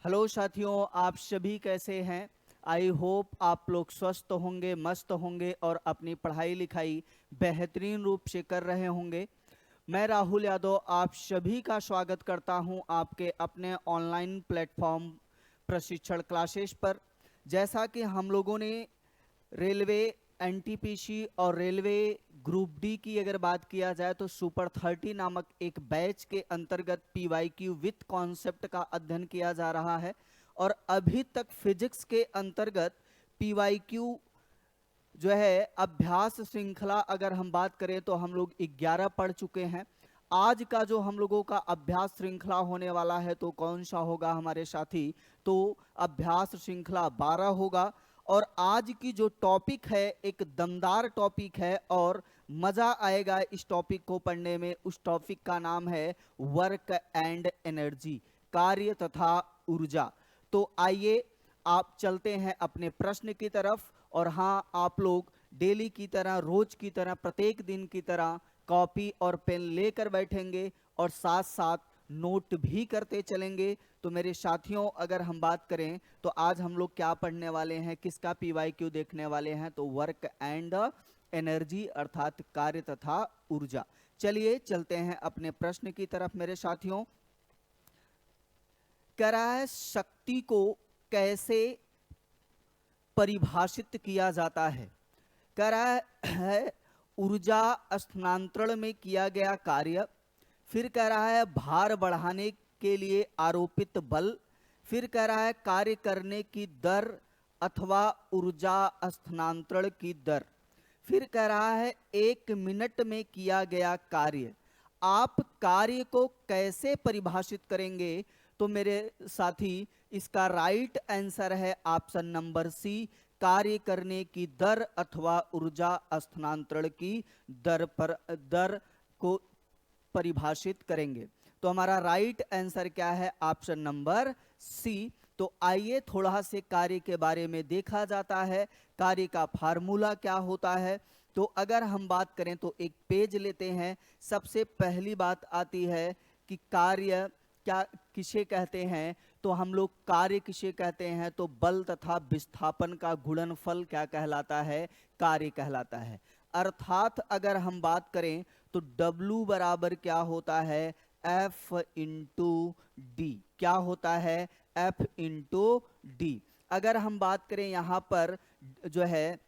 Hello साथियों, आप सभी कैसे हैं। आई होप आप लोग स्वस्थ होंगे, मस्त होंगे और अपनी पढ़ाई लिखाई बेहतरीन रूप से कर रहे होंगे। मैं राहुल यादव आप सभी का स्वागत करता हूं आपके अपने ऑनलाइन प्लेटफॉर्म प्रशिक्षण क्लासेस पर। जैसा कि हम लोगों ने रेलवे एनटीपीसी और रेलवे ग्रुप डी की अगर बात किया जाए तो सुपर 30 नामक एक बैच के अंतर्गत पीवाईक्यू विथ कॉन्सेप्ट का अध्ययन किया जा रहा है। और अभी तक फिजिक्स के अंतर्गत पीवाईक्यू जो है अभ्यास श्रृंखला अगर हम बात करें तो हम लोग 11 पढ़ चुके हैं। आज का जो हम लोगों का अभ्यास श्रृंखला होने वाला है तो कौन सा होगा हमारे साथी, तो अभ्यास श्रृंखला 12 होगा। और आज की जो टॉपिक है एक दमदार टॉपिक है और मजा आएगा इस टॉपिक को पढ़ने में। उस टॉपिक का नाम है वर्क एंड एनर्जी, कार्य तथा ऊर्जा। तो आइए आप चलते हैं अपने प्रश्न की तरफ। और हाँ, आप लोग डेली की तरह, रोज की तरह, प्रत्येक दिन की तरह कॉपी और पेन लेकर बैठेंगे और साथ साथ नोट भी करते चलेंगे। तो मेरे साथियों, अगर हम बात करें तो आज हम लोग क्या पढ़ने वाले हैं, किसका पीवाईक्यू देखने वाले हैं, तो वर्क एंड एनर्जी अर्थात कार्य तथा ऊर्जा। चलिए चलते हैं अपने प्रश्न की तरफ मेरे साथियों। कह रहा है शक्ति को कैसे परिभाषित किया जाता है। कह रहा है ऊर्जा स्थानांतरण में किया गया कार्य। फिर कह रहा है भार बढ़ाने के लिए आरोपित बल। फिर कह रहा है कार्य करने की दर अथवा ऊर्जा स्थानांतरण की दर। फिर कह रहा है 1 मिनट में किया गया कार्य। आप कार्य को कैसे परिभाषित करेंगे, तो मेरे साथी इसका राइट आंसर है ऑप्शन नंबर सी, कार्य करने की दर अथवा ऊर्जा स्थानांतरण की दर को परिभाषित करेंगे। तो हमारा राइट आंसर क्या है, ऑप्शन नंबर सी। तो आइए थोड़ा से कार्य के बारे में देखा जाता है, कार्य का फार्मूला क्या होता है। तो अगर हम बात करें तो एक पेज लेते हैं। सबसे पहली बात आती है कि कार्य क्या किसे कहते हैं, तो हम लोग कार्य किसे कहते हैं, तो बल तथा विस्थापन का गुणनफल क्या कहलाता है, कार्य कहलाता है। अर्थात अगर हम बात करें तो W बराबर क्या होता है, F इंटू डी। क्या होता है, F इंटू डी। अगर हम बात करें यहां पर जो है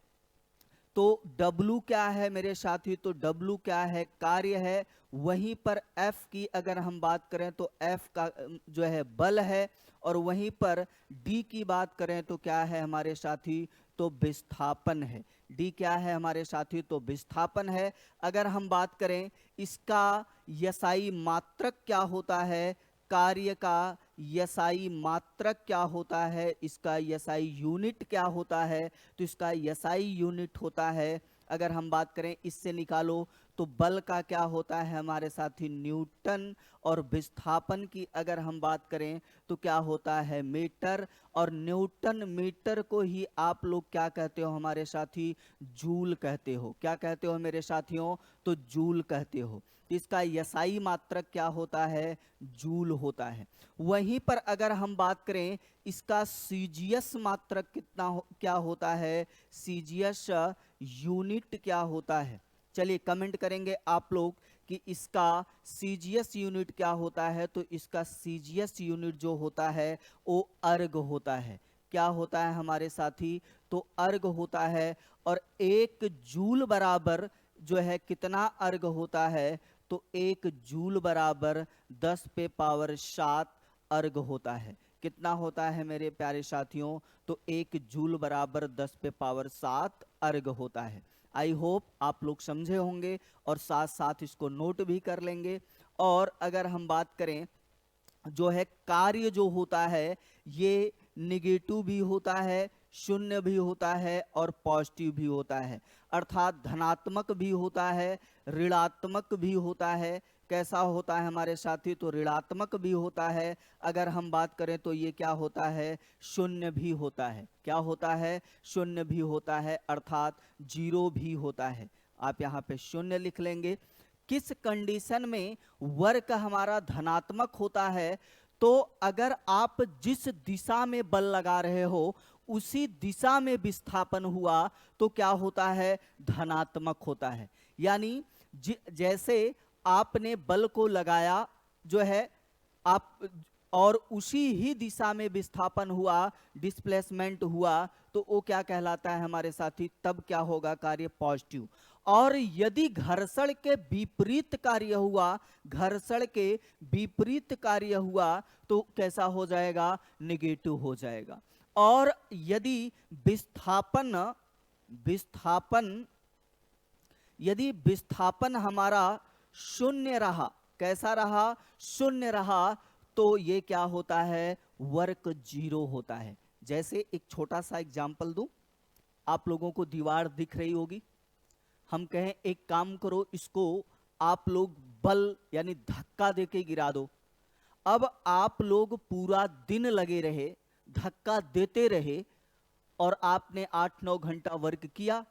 तो W क्या है मेरे साथी, तो W क्या है, कार्य है। वहीं पर F की अगर हम बात करें तो F का जो है बल है। और वहीं पर D की बात करें तो क्या है हमारे साथी, तो विस्थापन है। D क्या है हमारे साथी, तो विस्थापन है। अगर हम बात करें इसका यसाई मात्रक क्या होता है, कार्य का यसाई मात्रक क्या होता है, इसका यसाई यूनिट क्या होता है, तो इसका यसाई यूनिट होता है। अगर हम बात करें इससे निकालो तो बल का क्या होता है हमारे साथी, न्यूटन। और विस्थापन की अगर हम बात करें तो क्या होता है, मीटर। और न्यूटन मीटर को ही आप लोग क्या कहते हो हमारे साथी, जूल कहते हो। क्या कहते हो मेरे साथियों, तो जूल कहते हो। इसका यसाई मात्रक क्या होता है, जूल होता है। वहीं पर अगर हम बात करें इसका सीजीएस मात्रक क्या होता है, सीजीएस यूनिट क्या होता है। चलिए कमेंट करेंगे आप लोग कि इसका सीजीएस यूनिट क्या होता है, तो इसका सीजीएस यूनिट जो होता है वो अर्ग होता है। क्या होता है हमारे साथी, तो अर्ग होता है। और 1 जूल बराबर जो है कितना अर्ग होता है, तो 1 जूल बराबर 10⁻7 अर्ग होता है। कितना होता है मेरे प्यारे साथियों, तो 1 जूल बराबर 10⁻7 अर्ग होता है। आई होप आप लोग समझे होंगे और साथ साथ इसको नोट भी कर लेंगे। और अगर हम बात करें जो है कार्य जो होता है ये निगेटिव भी होता है, शून्य भी होता है और पॉजिटिव भी होता है। अर्थात धनात्मक भी होता है, ऋणात्मक भी होता है। कैसा होता है हमारे साथी, तो ऋणात्मक भी होता है। अगर हम बात करें तो ये क्या होता है, शून्य भी होता है। क्या होता है, शून्य भी होता है, अर्थात जीरो भी होता है। आप यहाँ पे शून्य लिख लेंगे। किस कंडीशन में वर्क हमारा धनात्मक होता है, तो अगर आप जिस दिशा में बल लगा रहे हो उसी दिशा में विस्थापन हुआ तो क्या होता है, धनात्मक होता है। यानी जैसे आपने बल को लगाया जो है आप, और उसी ही दिशा में विस्थापन हुआ, डिस्प्लेसमेंट हुआ, तो वो क्या कहलाता है हमारे साथी, तब क्या होगा कार्य, पॉजिटिव। और यदि घर्षण के विपरीत कार्य हुआ, घर्षण के विपरीत कार्य हुआ तो कैसा हो जाएगा, नेगेटिव हो जाएगा। और यदि विस्थापन विस्थापन यदि विस्थापन हमारा शून्य रहा, कैसा रहा, शून्य रहा, तो ये क्या होता है, वर्क जीरो होता है। जैसे एक छोटा सा एग्जाम्पल दूं, आप लोगों को दीवार दिख रही होगी, हम कहें एक काम करो, इसको आप लोग बल यानी धक्का देके गिरा दो। अब आप लोग पूरा दिन लगे रहे, धक्का देते रहे, और आपने 8-9 घंटा वर्क किया,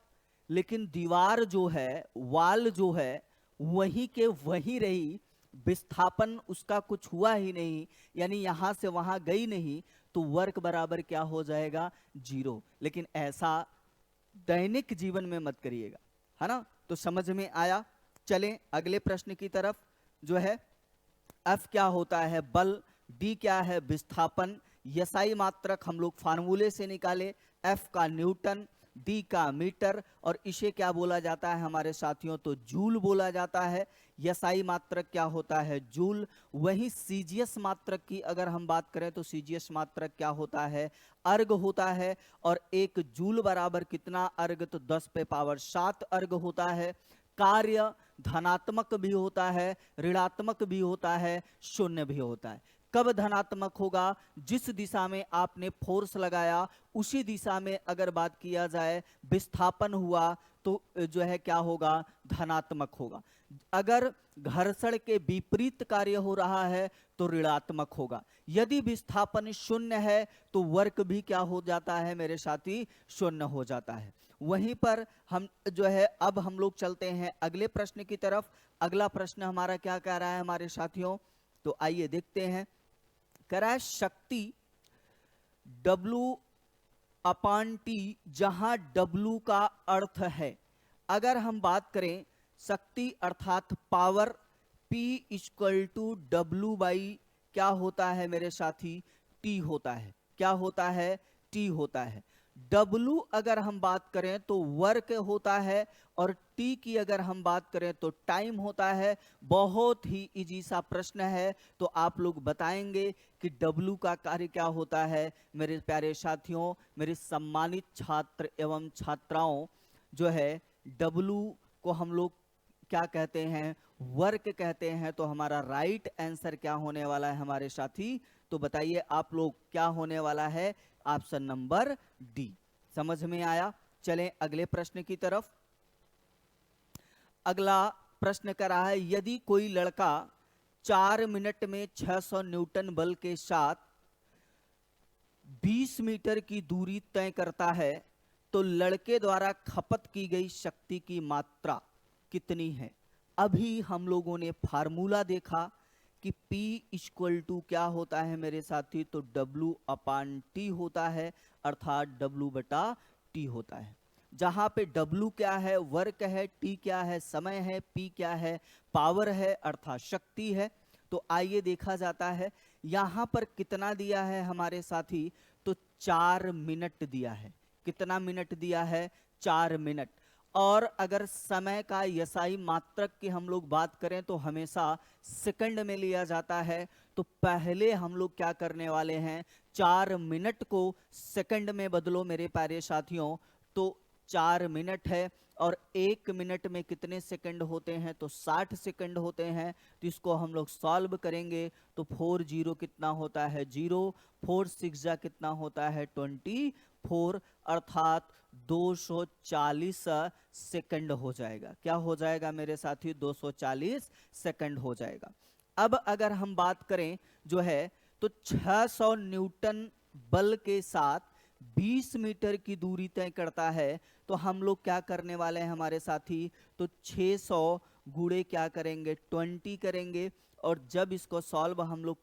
लेकिन दीवार जो है, वाल जो है, वहीं के वहीं रही, विस्थापन उसका कुछ हुआ ही नहीं, यानी यहां से वहां गई नहीं, तो वर्क बराबर क्या हो जाएगा, जीरो। लेकिन ऐसा दैनिक जीवन में मत करिएगा, है ना। तो समझ में आया। चलें अगले प्रश्न की तरफ, जो है एफ क्या होता है, बल, डी क्या है, विस्थापन, एसआई मात्रक हम लोग फार्मूले से निकाले, एफ का न्यूटन, डी का मीटर, और इसे क्या बोला जाता है हमारे साथियों, तो जूल बोला जाता है। एसआई मात्रक क्या होता है, जूल। वहीं सीजीएस मात्रक की अगर हम बात करें तो सीजीएस मात्रक क्या होता है, अर्ग होता है। और एक जूल बराबर कितना अर्ग, तो 10⁻7 अर्ग होता है। कार्य धनात्मक भी होता है, ऋणात्मक भी होता है, शून्य भी होता है। कब धनात्मक होगा, जिस दिशा में आपने फोर्स लगाया उसी दिशा में अगर बात किया जाए विस्थापन हुआ तो जो है क्या होगा, धनात्मक होगा। अगर घर्षण के विपरीत कार्य हो रहा है तो ऋणात्मक होगा। यदि विस्थापन शून्य है तो वर्क भी क्या हो जाता है मेरे साथी, शून्य हो जाता है। वहीं पर हम जो है अब हम लोग चलते हैं अगले प्रश्न की तरफ। अगला प्रश्न हमारा क्या कह रहा है हमारे साथियों, तो आइए देखते हैं। कह रहा है शक्ति W/T, जहां W का अर्थ है, अगर हम बात करें शक्ति अर्थात पावर, P = W/ क्या होता है मेरे साथी, T होता है। क्या होता है, T होता है। W अगर हम बात करें तो वर्क होता है, और T की अगर हम बात करें तो टाइम होता है। बहुत ही इजी सा प्रश्न है, तो आप लोग बताएंगे कि W का कार्य क्या होता है। मेरे प्यारे साथियों, मेरे सम्मानित छात्र एवं छात्राओं, जो है W को हम लोग क्या कहते हैं, वर्क कहते हैं। तो हमारा राइट आंसर क्या होने वाला है हमारे साथी, तो बताइए आप लोग क्या होने वाला है, ऑप्शन नंबर डी। समझ में आया। चलें अगले प्रश्न की तरफ। अगला प्रश्न कर रहा है, यदि कोई लड़का 4 मिनट में 600 न्यूटन बल के साथ 20 मीटर की दूरी तय करता है, तो लड़के द्वारा खपत की गई शक्ति की मात्रा कितनी है। अभी हम लोगों ने फार्मूला देखा कि P = क्या होता है मेरे साथी, तो W/T होता है, अर्थात W/T होता है। जहां पे W क्या है, वर्क है, T क्या है, समय है, P क्या है, पावर है अर्थात शक्ति है। तो आइए देखा जाता है यहां पर कितना दिया है हमारे साथी, तो 4 मिनट दिया है। कितना मिनट दिया है, 4 मिनट। और अगर समय का एसआई मात्रक की हम लोग बात करें तो हमेशा सेकंड में लिया जाता है। तो पहले हम लोग क्या करने वाले हैं, 4 मिनट को सेकंड में बदलो मेरे प्यारे साथियों। तो 4 मिनट है, और 1 मिनट में कितने सेकंड होते हैं, तो 60 सेकंड होते हैं। तो इसको हम लोग सॉल्व करेंगे तो 4 0 कितना होता है, 0, 4 6 जा कितना होता है, 24, अर्थात 240 सेकंड हो जाएगा। क्या हो जाएगा मेरे साथी, 240 सेकंड हो जाएगा। अब अगर हम बात करें जो है, तो 600 न्यूटन बल के साथ 20 मीटर की दूरी तय करता है। तो हम लोग क्या करने वाले हैं हमारे साथी, तो 600 गुणे क्या करेंगे, 20 करेंगे, और जब इसको सॉल्व हम लोग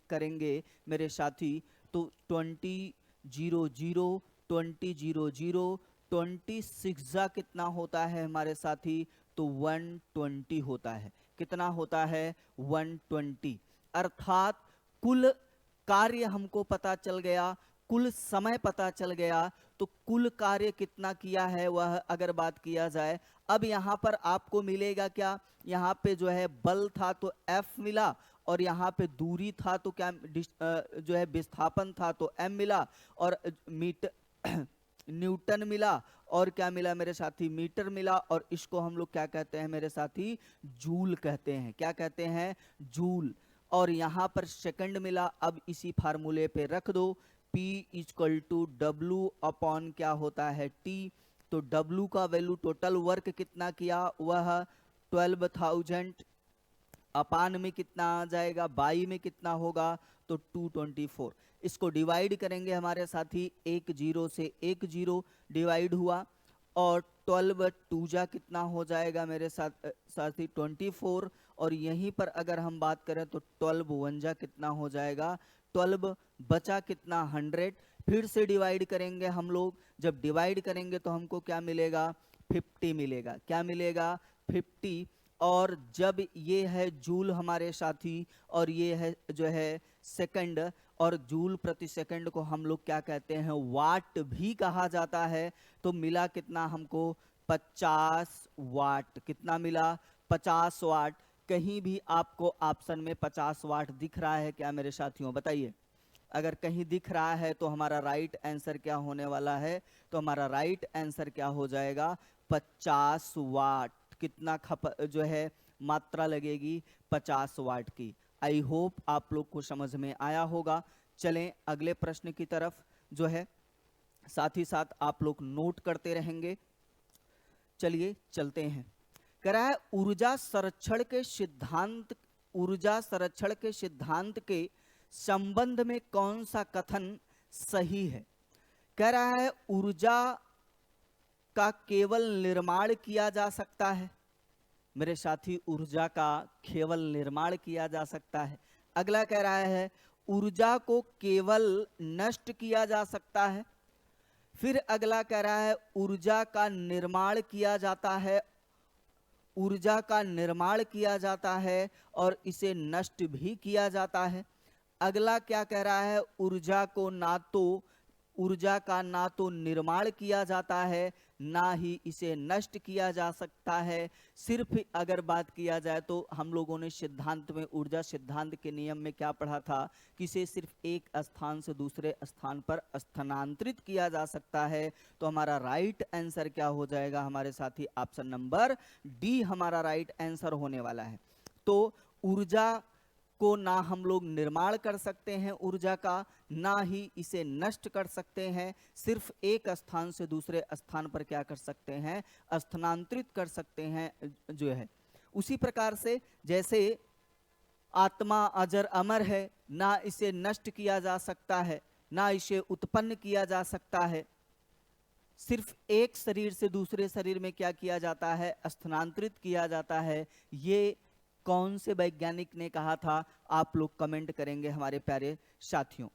करेंगे मेरे साथी, तो 20 0 0 20 0 0 26 कितना होता है हमारे साथी, तो 120 होता है। कितना होता है, 120। अर्थात कुल कार्य हमको पता चल गया, कुल समय पता चल गया, तो कुल कार्य कितना किया है वह अगर बात किया जाए। अब यहाँ पर आपको मिलेगा क्या, यहाँ पे जो है बल था तो F मिला, और यहाँ पे दूरी था तो क्या जो है विस्थापन था तो M मिला, और मीटर न्यूटन मिला, और क्या मिला मेरे साथी, मीटर मिला, और इसको हम लोग क्या कहते हैं मेरे साथी, जूल कहते हैं। क्या कहते हैं, जूल। और यहाँ पर सेकंड मिला। अब इसी फार्मूले पे रख दो, P equal to W upon क्या होता है, T। तो W का वैल्यू टोटल वर्क कितना किया, वह 12,000, अपान में कितना आ जाएगा, बाई में कितना होगा, तो 224। इसको डिवाइड करेंगे हमारे साथी, 1 0 से 1 0 डिवाइड हुआ, और 12 2 जा कितना हो जाएगा मेरे साथी 24। और यहीं पर अगर हम बात करें तो 12 1 जा कितना हो जाएगा, 12 बचा कितना 100। फिर से डिवाइड करेंगे हम लोग, जब डिवाइड करेंगे तो हमको क्या मिलेगा, 50 मिलेगा। क्या मिलेगा, 50। और जब ये है जूल हमारे साथी, और ये है जो है सेकंड, और जूल प्रति सेकंड को हम लोग क्या कहते हैं, वाट भी कहा जाता है। तो मिला कितना हमको, 50 वाट। कितना मिला, 50 वाट। कहीं भी आपको ऑप्शन में 50 वाट दिख रहा है क्या मेरे साथियों, बताइए। अगर कहीं दिख रहा है तो हमारा राइट आंसर क्या होने वाला है, तो हमारा राइट आंसर क्या हो जाएगा, 50 वाट। कितना जो है मात्रा लगेगी, 50 वाट की। आई होप आप लोग को समझ में आया होगा। चलें अगले प्रश्न की तरफ, जो है साथ ही साथ आप लोग नोट करते रहेंगे। चलिए चलते हैं। कह रहा है ऊर्जा संरक्षण के सिद्धांत के संबंध में कौन सा कथन सही है। कह रहा है ऊर्जा का केवल निर्माण किया जा सकता है। मेरे साथी, ऊर्जा का केवल निर्माण किया जा सकता है। अगला कह रहा है ऊर्जा को केवल नष्ट किया जा सकता है। फिर अगला कह रहा है ऊर्जा का निर्माण किया जाता है, ऊर्जा का निर्माण किया जाता है और इसे नष्ट भी किया जाता है। अगला क्या कह रहा है, ऊर्जा का ना तो निर्माण किया जाता है, ना ही इसे नष्ट किया जा सकता है। सिर्फ अगर बात किया जाए तो हम लोगों ने सिद्धांत में, ऊर्जा सिद्धांत के नियम में क्या पढ़ा था, कि इसे सिर्फ एक स्थान से दूसरे स्थान पर स्थानांतरित किया जा सकता है। तो हमारा राइट आंसर क्या हो जाएगा हमारे साथी, ऑप्शन नंबर डी हमारा राइट आंसर होने वाला है। तो ऊर्जा को ना हम लोग निर्माण कर सकते हैं ऊर्जा का, ना ही इसे नष्ट कर सकते हैं। सिर्फ एक स्थान से दूसरे स्थान पर क्या कर सकते हैं, स्थानांतरित कर सकते हैं जो है। उसी प्रकार से जैसे आत्मा अजर अमर है, ना इसे नष्ट किया जा सकता है, ना इसे उत्पन्न किया जा सकता है। सिर्फ एक शरीर से दूसरे शरीर में क्या किया जाता है, स्थानांतरित किया जाता है। ये कौन से वैज्ञानिक ने कहा था, आप लोग कमेंट करेंगे हमारे प्यारे साथियों।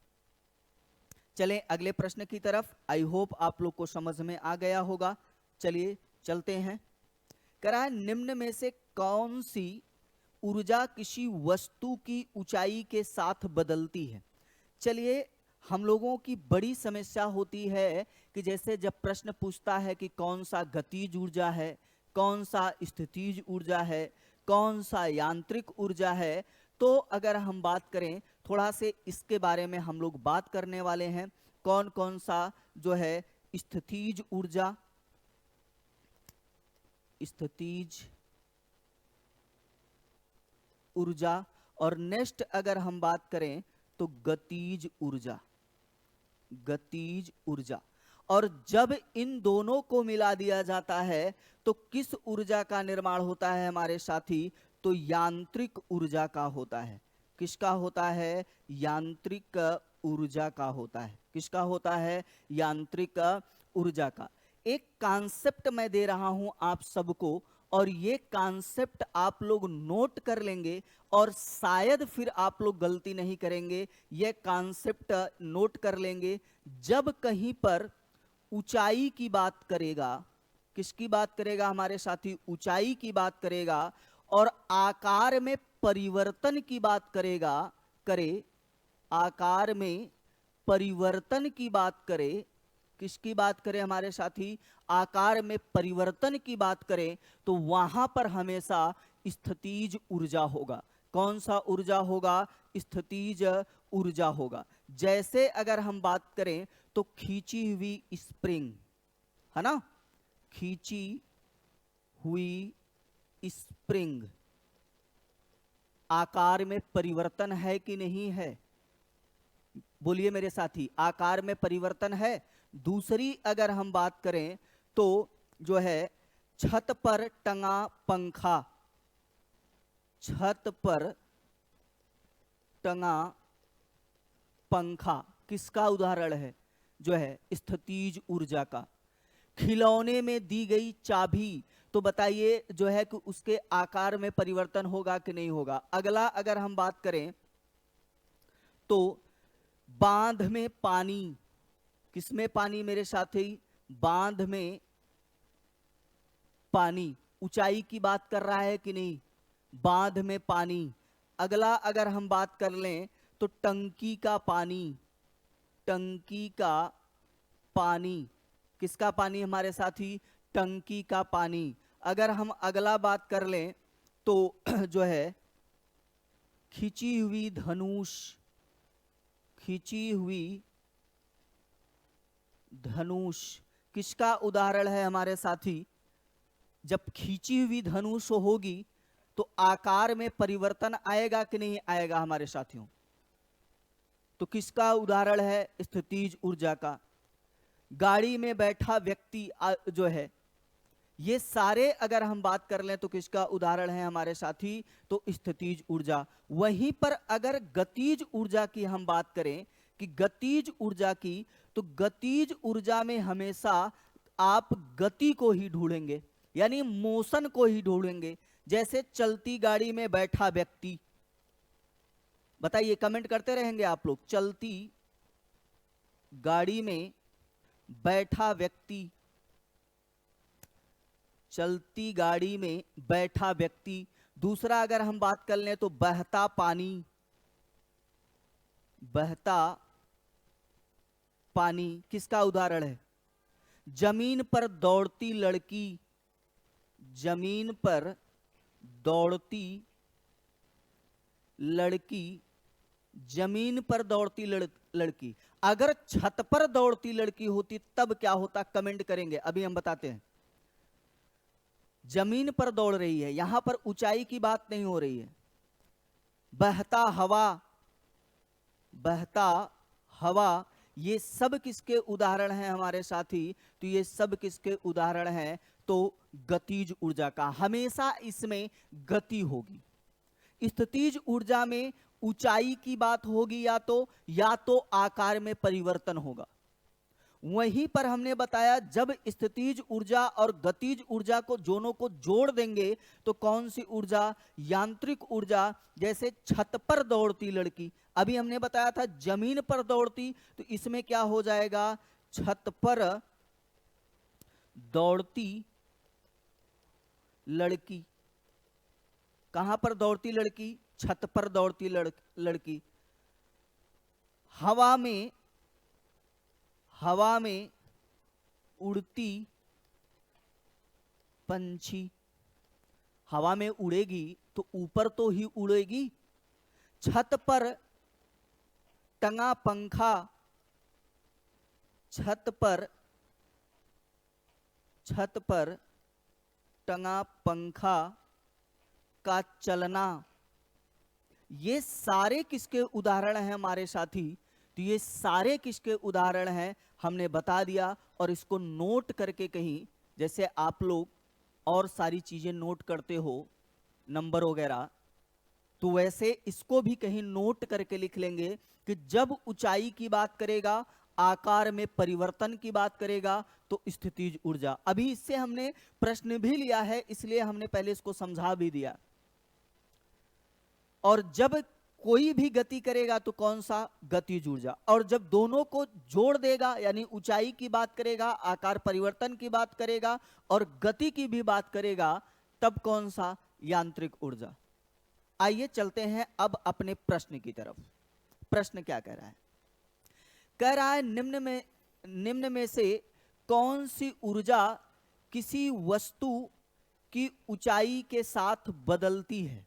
चलें अगले प्रश्न की तरफ। आई होप आप लोग को समझ में आ गया होगा। चलिए चलते हैं। कह रहा है निम्न में से कौन सी ऊर्जा किसी वस्तु की ऊंचाई के साथ बदलती है। चलिए, हम लोगों की बड़ी समस्या होती है कि जैसे जब प्रश्न पूछता है कि कौन सा गतिज ऊर्जा है, कौन सा स्थितिज ऊर्जा है, कौन सा यांत्रिक ऊर्जा है, तो अगर हम बात करें थोड़ा से इसके बारे में हम लोग बात करने वाले हैं। कौन कौन सा जो है स्थितिज ऊर्जा, और नेक्स्ट अगर हम बात करें तो गतिज ऊर्जा। और जब इन दोनों को मिला दिया जाता है तो किस ऊर्जा का निर्माण होता है हमारे साथी, तो यांत्रिक ऊर्जा का होता है। किसका होता है, यांत्रिक ऊर्जा का होता है। किसका होता है, यांत्रिक ऊर्जा का। एक कॉन्सेप्ट मैं दे रहा हूं आप सबको, और ये कॉन्सेप्ट आप लोग नोट कर लेंगे और शायद फिर आप लोग गलती नहीं करेंगे। ये कॉन्सेप्ट नोट कर लेंगे, जब कहीं पर ऊंचाई की बात करेगा, किसकी बात करेगा हमारे साथी, ऊंचाई की बात करेगा और आकार में परिवर्तन की बात करेगा, आकार में परिवर्तन की बात करे, किसकी बात करें हमारे साथी, आकार में परिवर्तन की बात करें, तो वहां पर हमेशा स्थितिज ऊर्जा होगा। कौन सा ऊर्जा होगा, स्थितिज ऊर्जा होगा। जैसे अगर हम बात करें तो खींची हुई स्प्रिंग है ना, खींची हुई स्प्रिंग, आकार में परिवर्तन है कि नहीं है, बोलिए मेरे साथी, आकार में परिवर्तन है। दूसरी अगर हम बात करें तो जो है छत पर टंगा पंखा, छत पर टंगा पंखा किसका उदाहरण है, जो है स्थितिज ऊर्जा का। खिलौने में दी गई चाबी, तो बताइए जो है कि उसके आकार में परिवर्तन होगा कि नहीं होगा। अगला अगर हम बात करें तो बांध में पानी, किसमें पानी मेरे साथी, बांध में पानी, ऊंचाई की बात कर रहा है कि नहीं, बांध में पानी। अगला अगर हम बात कर लें तो टंकी का पानी, टंकी का पानी, किसका पानी हमारे साथी, टंकी का पानी। अगर हम अगला बात कर लें तो जो है खिंची हुई धनुष, खिंची हुई धनुष किसका उदाहरण है हमारे साथी, जब खींची हुई धनुष होगी तो आकार में परिवर्तन आएगा कि नहीं आएगा हमारे साथियों, तो किसका उदाहरण है, स्थितिज ऊर्जा का। गाड़ी में बैठा व्यक्ति जो है, ये सारे अगर हम बात कर लें तो किसका उदाहरण है हमारे साथी, तो स्थितिज ऊर्जा। वहीं पर अगर गतिज ऊर्जा की हम बात करें कि गतिज ऊर्जा की, तो गतिज ऊर्जा में हमेशा आप गति को ही ढूंढेंगे, यानी मोशन को ही ढूंढेंगे। जैसे चलती गाड़ी में बैठा व्यक्ति, बताइए कमेंट करते रहेंगे आप लोग, चलती गाड़ी में बैठा व्यक्ति, चलती गाड़ी में बैठा व्यक्ति। दूसरा अगर हम बात कर लें तो बहता पानी, बहता पानी किसका उदाहरण है, जमीन पर दौड़ती लड़की, जमीन पर दौड़ती लड़की, जमीन पर दौड़ती लड़की। अगर छत पर दौड़ती लड़की होती तब क्या होता, कमेंट करेंगे, अभी हम बताते हैं। जमीन पर दौड़ रही है, यहां पर ऊंचाई की बात नहीं हो रही है। बहता हवा, बहता हवा, ये सब किसके उदाहरण हैं हमारे साथी, तो ये सब किसके उदाहरण हैं, तो गतिज ऊर्जा का। हमेशा इसमें गति होगी। स्थितिज ऊर्जा में ऊंचाई की बात होगी या तो आकार में परिवर्तन होगा। वहीं पर हमने बताया जब स्थितिज ऊर्जा और गतिज ऊर्जा को दोनों को जोड़ देंगे तो कौन सी ऊर्जा, यांत्रिक ऊर्जा। जैसे छत पर दौड़ती लड़की, अभी हमने बताया था जमीन पर दौड़ती, तो इसमें क्या हो जाएगा, छत पर दौड़ती लड़की। कहां पर दौड़ती लड़की, छत पर दौड़ती लड़की। हवा में, हवा में उड़ती पंछी, हवा में उड़ेगी तो ऊपर तो ही उड़ेगी। छत पर टंगा पंखा, छत पर टंगा पंखा का चलना, ये सारे किसके उदाहरण हैं हमारे साथी, तो ये सारे किसके उदाहरण हैं हमने बता दिया। और इसको नोट करके कहीं, जैसे आप लोग और सारी चीजें नोट करते हो नंबर वगैरह, तो वैसे इसको भी कहीं नोट करके लिख लेंगे कि जब ऊंचाई की बात करेगा आकार में परिवर्तन की बात करेगा तो स्थितिज ऊर्जा। अभी इससे हमने प्रश्न भी लिया है, इसलिए हमने पहले इसको समझा भी दिया। और जब कोई भी गति करेगा तो कौन सा, गतिज ऊर्जा। और जब दोनों को जोड़ देगा यानी ऊंचाई की बात करेगा, आकार परिवर्तन की बात करेगा और गति की भी बात करेगा, तब कौन सा, यांत्रिक ऊर्जा। आइए चलते हैं अब अपने प्रश्न की तरफ। प्रश्न क्या कह रहा है? कह रहा है निम्न में से कौन सी ऊर्जा किसी वस्तु की ऊंचाई के साथ बदलती है।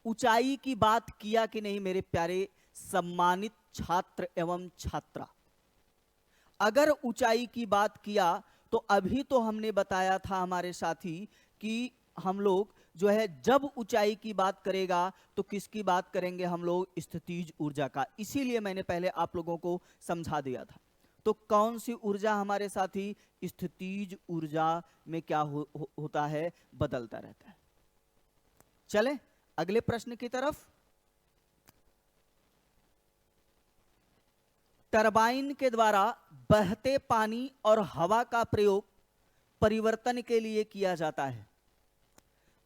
ऊंचाई की बात किया कि नहीं मेरे प्यारे सम्मानित छात्र एवं छात्रा? अगर ऊंचाई की बात किया तो अभी तो हमने बताया था हमारे साथी कि हम लोग जो है जब ऊंचाई की बात करेगा तो किसकी बात करेंगे हम लोग, स्थितिज ऊर्जा का। इसीलिए मैंने पहले आप लोगों को समझा दिया था। तो कौन सी ऊर्जा हमारे साथी, स्थितिज ऊर्जा में क्या होता है, बदलता रहता है। चले अगले प्रश्न की तरफ। टरबाइन के द्वारा बहते पानी और हवा का प्रयोग परिवर्तन के लिए किया जाता है।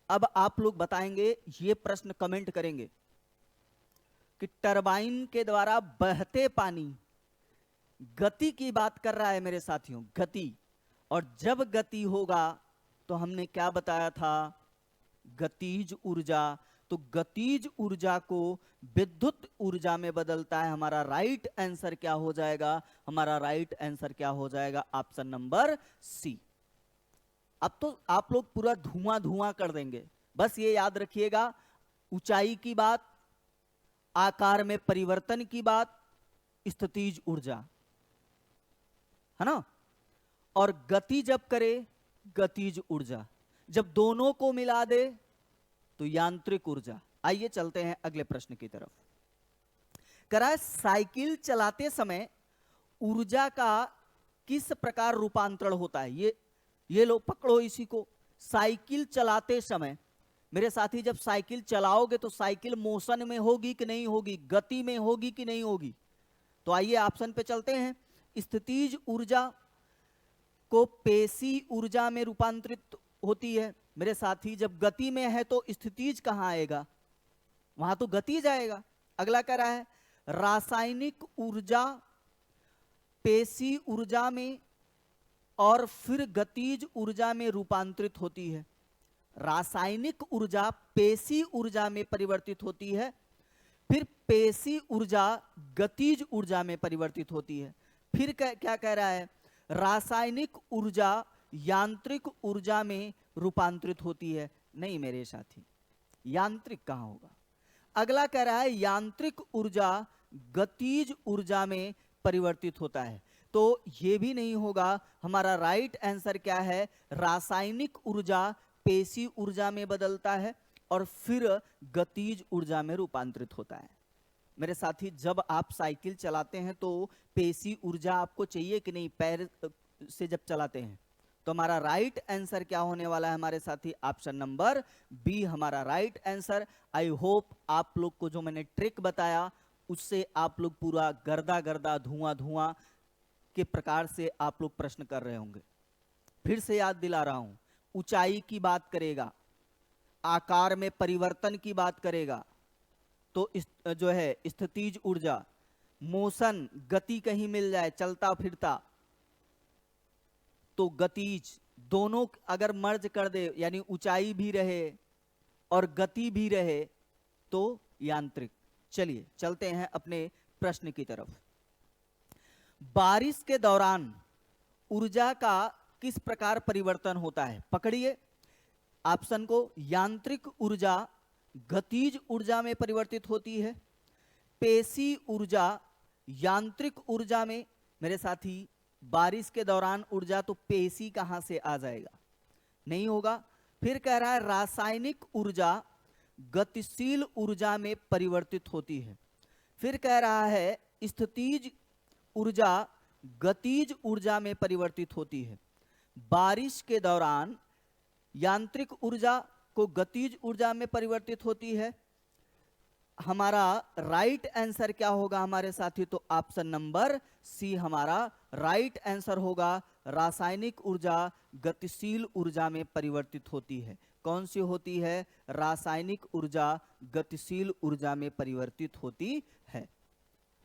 अब आप लोग बताएंगे, ये प्रश्न कमेंट करेंगे कि टरबाइन के द्वारा बहते पानी, गति की बात कर रहा है मेरे साथियों, गति। और जब गति होगा तो हमने क्या बताया था, गतिज ऊर्जा। तो गतिज ऊर्जा को विद्युत ऊर्जा में बदलता है। हमारा राइट आंसर क्या हो जाएगा, हमारा राइट आंसर क्या हो जाएगा, ऑप्शन नंबर सी। अब तो आप लोग पूरा धुआं धुआं कर देंगे। बस ये याद रखिएगा, ऊंचाई की बात, आकार में परिवर्तन की बात, स्थितिज ऊर्जा, है ना। और गति जब करे, गतिज ऊर्जा। जब दोनों को मिला दे तो यांत्रिक ऊर्जा। आइए चलते हैं अगले प्रश्न की तरफ। करा है साइकिल चलाते समय ऊर्जा का किस प्रकार रूपांतरण होता है। ये लो पकड़ो इसी को। साइकिल चलाते समय मेरे साथी, जब साइकिल चलाओगे तो साइकिल मोशन में होगी कि नहीं होगी, गति में होगी कि नहीं होगी। तो आइए ऑप्शन पे चलते हैं। स्थितिज ऊर्जा को पेशी ऊर्जा में रूपांतरित होती है। मेरे साथी जब गति में है तो स्थितिज कहां आएगा, वहां तो गति जाएगा। अगला कह रहा है रासायनिक ऊर्जा पेशी ऊर्जा में और फिर गतिज ऊर्जा में रूपांतरित होती है। रासायनिक ऊर्जा पेशी ऊर्जा में परिवर्तित होती है, फिर पेशी ऊर्जा गतिज ऊर्जा में परिवर्तित होती है। फिर क्या कह रहा है, रासायनिक ऊर्जा यांत्रिक ऊर्जा में रूपांतरित होती है। नहीं मेरे साथी, यांत्रिक कहां होगा। अगला कह रहा है यांत्रिक ऊर्जा गतिज ऊर्जा में परिवर्तित होता है। तो यह भी नहीं होगा। हमारा राइट आंसर क्या है, रासायनिक ऊर्जा पेशी ऊर्जा में बदलता है और फिर गतिज ऊर्जा में रूपांतरित होता है। मेरे साथी जब आप साइकिल चलाते हैं तो पेशी ऊर्जा आपको चाहिए कि नहीं, पैर से जब चलाते हैं। तो हमारा राइट आंसर क्या होने वाला है हमारे साथी, ऑप्शन नंबर बी हमारा राइट आंसर। आई होप आप लोग को जो मैंने ट्रिक बताया उससे आप लोग पूरा गर्दा गर्दा धुआं धुआं के प्रकार से आप लोग प्रश्न कर रहे होंगे। फिर से याद दिला रहा हूं, ऊंचाई की बात करेगा, आकार में परिवर्तन की बात करेगा तो जो है स्थितिज ऊर्जा, मोशन गति कहीं मिल जाए चलता फिरता तो गतिज, दोनों अगर मर्ज कर दे यानी ऊंचाई भी रहे और गति भी रहे तो यांत्रिक। चलिए चलते हैं अपने प्रश्न की तरफ। बारिश के दौरान ऊर्जा का किस प्रकार परिवर्तन होता है। पकड़िए ऑप्शन को, यांत्रिक ऊर्जा गतिज ऊर्जा में परिवर्तित होती है, पेशी ऊर्जा यांत्रिक ऊर्जा में। मेरे साथी बारिश के दौरान ऊर्जा तो पेशी कहां से आ जाएगा, नहीं होगा। फिर कह रहा है रासायनिक ऊर्जा गतिशील ऊर्जा में परिवर्तित होती है। फिर कह रहा है स्थितिज ऊर्जा गतिज ऊर्जा में परिवर्तित होती है। बारिश के दौरान यांत्रिक ऊर्जा को गतिज ऊर्जा में परिवर्तित होती है, हमारा राइट आंसर क्या होगा हमारे साथी? तो ऑप्शन नंबर सी हमारा राइट आंसर होगा। रासायनिक ऊर्जा गतिशील ऊर्जा में परिवर्तित होती है। कौन सी होती है? रासायनिक ऊर्जा गतिशील ऊर्जा में परिवर्तित होती है।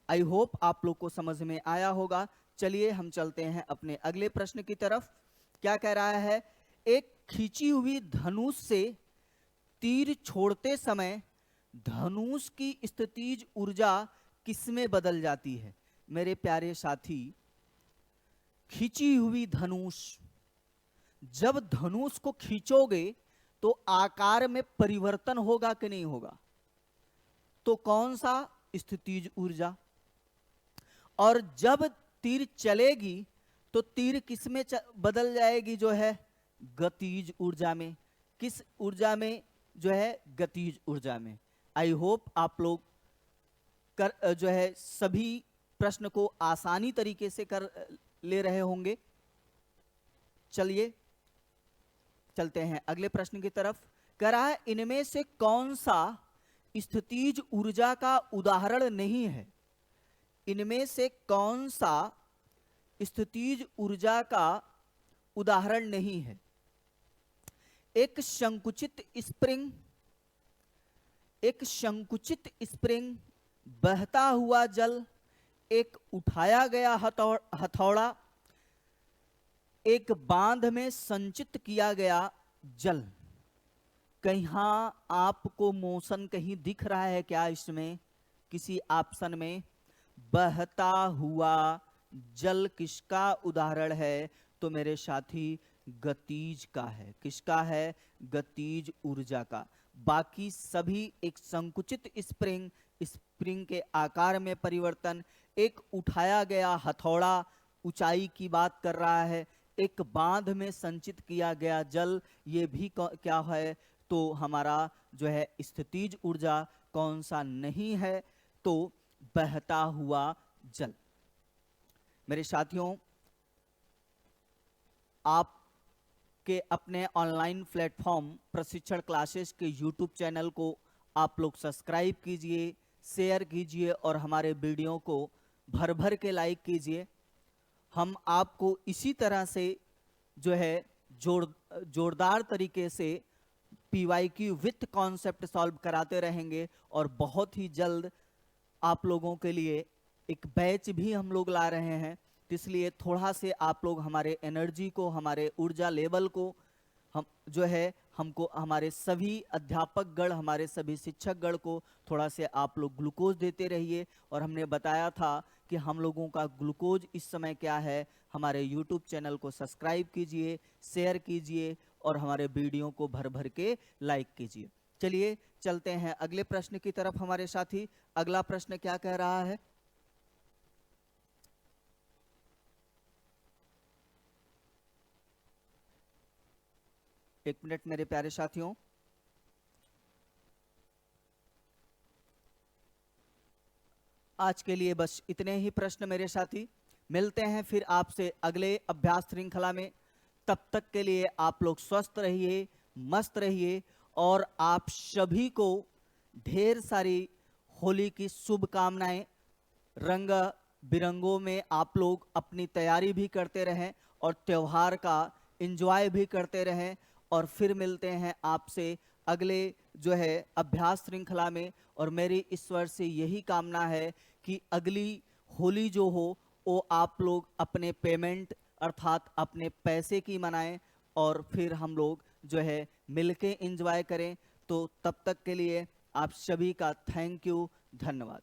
आई होप आप लोग को समझ में आया होगा। चलिए हम चलते हैं अपने अगले प्रश्न की तरफ। क्या कह रहा है? एक खींची हुई धनुष से तीर छोड़ते समय धनुष की स्थितिज ऊर्जा किसमें बदल जाती है? मेरे प्यारे साथी, खींची हुई धनुष, जब धनुष को खींचोगे तो आकार में परिवर्तन होगा कि नहीं होगा? तो कौन सा? स्थितिज ऊर्जा। और जब तीर चलेगी तो तीर किस में बदल जाएगी? जो है गतिज ऊर्जा में। किस ऊर्जा में? जो है गतिज ऊर्जा में। आई होप आप लोग जो है सभी प्रश्न को आसानी तरीके से कर ले रहे होंगे। चलिए चलते हैं अगले प्रश्न की तरफ। कह रहा है इनमें से कौन सा स्थितिज ऊर्जा का उदाहरण नहीं है? इनमें से कौन सा स्थितिज ऊर्जा का उदाहरण नहीं है? एक संकुचित स्प्रिंग, एक संकुचित स्प्रिंग, बहता हुआ जल, एक उठाया गया हथौड़ा, एक बांध में संचित किया गया जल। कहीं आपको मोशन कहीं दिख रहा है क्या इसमें? किसी ऑप्शन में? बहता हुआ जल किसका उदाहरण है? तो मेरे साथी गतिज का है। किसका है? गतिज ऊर्जा का। बाकी सभी एक संकुचित स्प्रिंग, स्प्रिंग के आकार में परिवर्तन, एक उठाया गया हथौड़ा, ऊंचाई की बात कर रहा है, एक बांध में संचित किया गया जल, ये भी क्या है? तो हमारा जो है स्थितिज ऊर्जा कौन सा नहीं है? तो बहता हुआ जल। मेरे साथियों, आप के अपने ऑनलाइन प्लेटफॉर्म प्रशिक्षण क्लासेस के यूट्यूब चैनल को आप लोग सब्सक्राइब कीजिए, शेयर कीजिए और हमारे वीडियो को भर भर के लाइक कीजिए। हम आपको इसी तरह से जो है जोरदार तरीके से PYQ विथ कॉन्सेप्ट सॉल्व कराते रहेंगे और बहुत ही जल्द आप लोगों के लिए एक बैच भी हम लोग ला रहे हैं। इसलिए थोड़ा से आप लोग हमारे एनर्जी को, हमारे ऊर्जा लेवल को हम जो है हमको हमारे सभी अध्यापक गण, हमारे सभी शिक्षक गण को थोड़ा से आप लोग ग्लूकोज देते रहिए। और हमने बताया था कि हम लोगों का ग्लूकोज इस समय क्या है? हमारे यूट्यूब चैनल को सब्सक्राइब कीजिए, शेयर कीजिए और हमारे वीडियो को भर भर के लाइक कीजिए। चलिए चलते हैं अगले प्रश्न की तरफ हमारे साथी। अगला प्रश्न क्या कह रहा है? एक मिनट मेरे प्यारे साथियों। आज के लिए बस इतने ही प्रश्न मेरे साथी। मिलते हैं फिर आपसे अगले अभ्यास श्रृंखला में। तब तक के लिए आप लोग स्वस्थ रहिए, मस्त रहिए और आप सभी को ढेर सारी होली की शुभकामनाएं। रंग बिरंगों में आप लोग अपनी तैयारी भी करते रहें और त्योहार का एंजॉय भी करते रहें। और फिर मिलते हैं आपसे अगले जो है अभ्यास श्रृंखला में। और मेरी ईश्वर से यही कामना है कि अगली होली जो हो वो आप लोग अपने पेमेंट अर्थात अपने पैसे की मनाएं और फिर हम लोग जो है मिलके एंजॉय करें। तो तब तक के लिए आप सभी का थैंक यू, धन्यवाद।